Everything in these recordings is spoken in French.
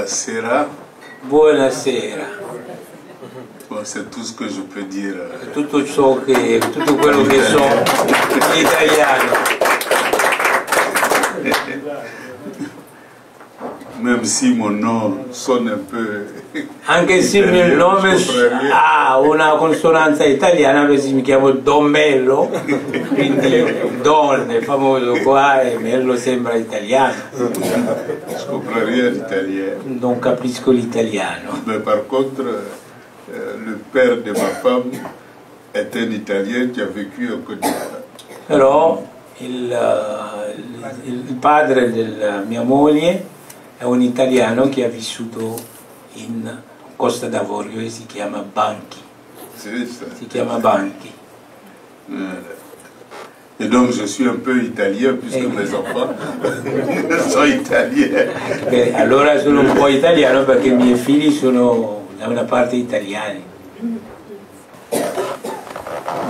Buonasera. Buonasera. Bon, c'est tout ce que je peux dire. Tutto quello che so in italiano. Même si mon nom sonne un peu... Anche se il mio nome ha una consonanza italiana, perché mi chiamo Don Mello, quindi Don è famoso qua e Mello sembra italiano. Je comprends rien d'italien. Non capisco l'italiano. Mais par contre, le père de ma femme est un Italien qui a vécu en Côte d'Ivoire. Però il padre della mia moglie è un italiano che ha vissuto in Costa d'Avorio e si chiama Banchi. Si chiama Banchi. Et donc je suis un peu italien puisque mes enfants sono italiani. Allora sono un po' italiano perché i miei figli sono da una parte italiani.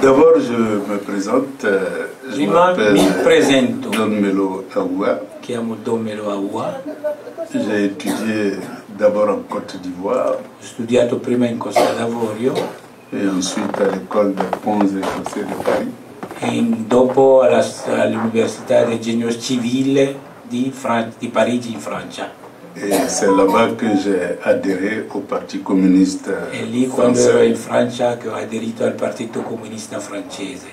D'abord je me présente, je m'appelle Don Melo Aoua. Chiamo Don Melo Aoua. J'ai étudié d'abord en Côte d'Ivoire. Ho studiato prima in Costa d'Avorio et ensuite à l'école de Ponts et Chaussées de Paris. E dopo all'Università del Genio Civile di Parigi in Francia. Et c'est là-bas que j'ai adhéré au Parti communiste français. E lì quando ero in Francia che ho aderito al Partito Comunista francese.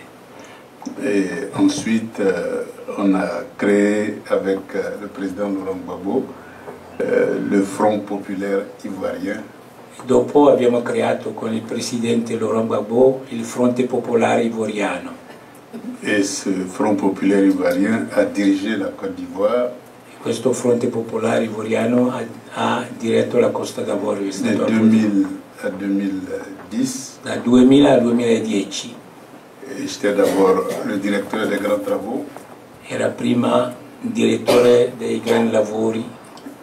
Et ensuite on a créé avec le président Laurent Gbagbo le Front populaire ivoirien. Dopo abbiamo creato con il presidente Laurent Gbagbo il Fronte Popolare Ivoriano. Et ce Front populaire ivoirien a dirigé la Côte d'Ivoire. Questo Fronte Popolare Ivoriano ha diretto la Costa d'Avorio. De 2000 à 2010. Da 2000 al 2010. J'étais d'abord le directeur des grands travaux. Era prima direttore dei grandi lavori.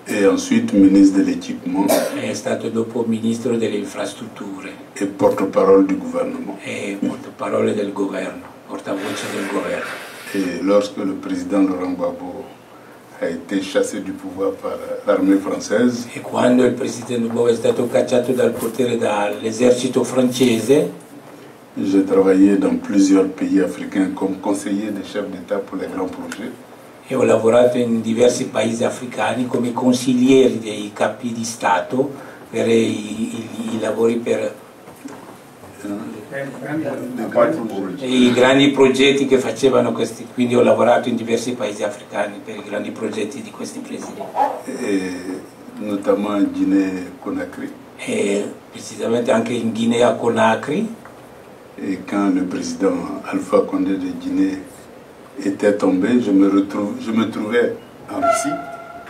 Et ensuite ministre de l'équipement. È stato dopo ministro delle infrastrutture. Et porte-parole du gouvernement. E portaparole del governo, portavoce del governo. Et lorsque le président Laurent Gbagbo a été chassé du pouvoir par l'armée française. E quando il presidente Gbagbo è stato cacciato dal potere dall'esercito francese. J'ai travaillé dans plusieurs pays africains comme conseiller des chefs d'État pour les grands projets. E ho lavorato in diversi paesi africani come consiglieri dei capi di Stato per i lavori per i grandi progetti che facevano questi, quindi ho lavorato in diversi paesi africani per i grandi progetti di questi presidenti. Et notamment in Guinée-Conakry. E precisamente anche in Guinea-Conakry. Et quand le président Alpha Condé de Guinée était tombé, je me trouvais en Russie.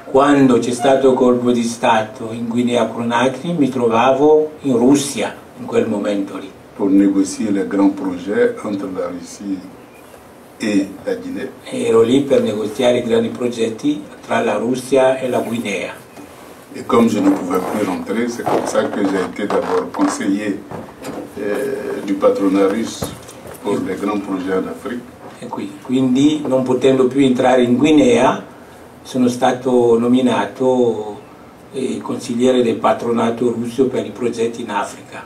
Quando c'è stato il colpo di Stato in Guinea-Conakry mi trovavo in Russia in quel momento lì. Pour négocier les grands projets entre la Russie et la Guinée. Ero lì per negoziare i grandi progetti tra la Russia e la Guinea. Et comme je ne pouvais plus rentrer, c'est comme ça que j'ai été d'abord conseiller du patronat russe pour les grands projets en Afrique. E quindi non potendo più entrare in Guinea sono stato nominato consigliere del patronato russo per i progetti in Africa.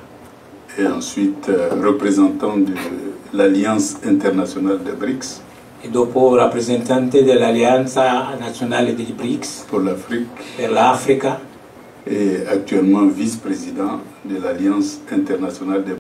Et ensuite représentant de l'Alliance internationale des BRICS. E dopo rappresentante dell'Alleanza nazionale degli BRICS pour l'Afrique. Per l'Africa. Et actuellement vice-président de l'Alliance internationale des